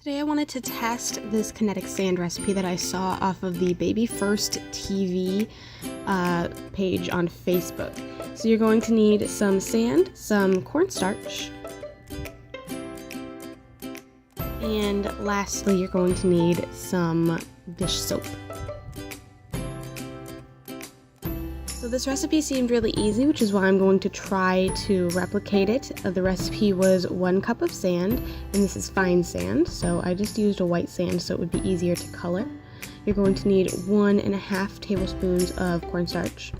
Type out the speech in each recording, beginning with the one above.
Today I wanted to test this kinetic sand recipe that I saw off of the Baby First TV page on Facebook. So you're going to need some sand, some cornstarch, and lastly you're going to need some dish soap. So this recipe seemed really easy, which is why I'm going to try to replicate it. The recipe was 1 cup of sand, and this is fine sand, so I just used a white sand so it would be easier to color. You're going to need 1.5 tablespoons of cornstarch.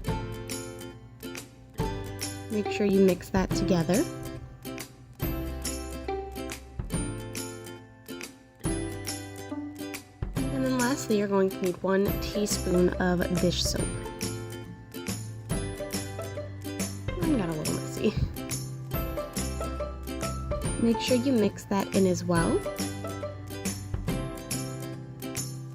Make sure you mix that together. And then lastly, you're going to need 1 teaspoon of dish soap. Got a little messy. Make sure you mix that in as well.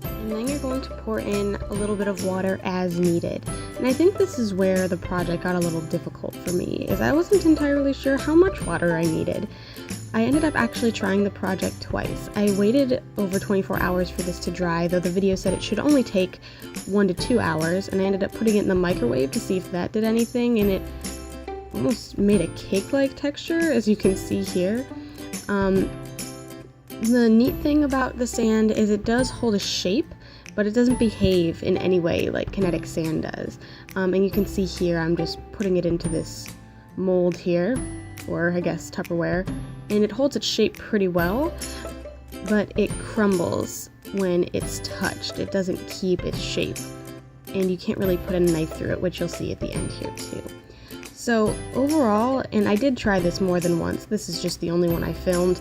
And then you're going to pour in a little bit of water as needed. And I think this is where the project got a little difficult for me, is I wasn't entirely sure how much water I needed. I ended up actually trying the project twice. I waited over 24 hours for this to dry, though the video said it should only take 1 to 2 hours, and I ended up putting it in the microwave to see if that did anything, and it almost made a cake-like texture, as you can see here. The neat thing about the sand is it does hold a shape, but it doesn't behave in any way like kinetic sand does. And you can see here I'm just putting it into this mold here, or I guess Tupperware, and it holds its shape pretty well, but it crumbles when it's touched. It doesn't keep its shape, and you can't really put a knife through it, which you'll see at the end here too. So overall, and I did try this more than once, this is just the only one I filmed,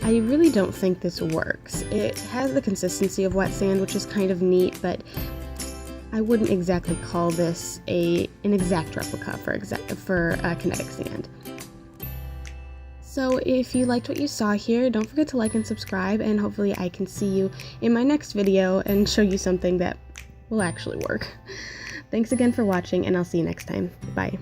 I really don't think this works. It has the consistency of wet sand, which is kind of neat, but I wouldn't exactly call this an exact replica for kinetic sand. So if you liked what you saw here, don't forget to like and subscribe, and hopefully I can see you in my next video and show you something that will actually work. Thanks again for watching, and I'll see you next time. Bye.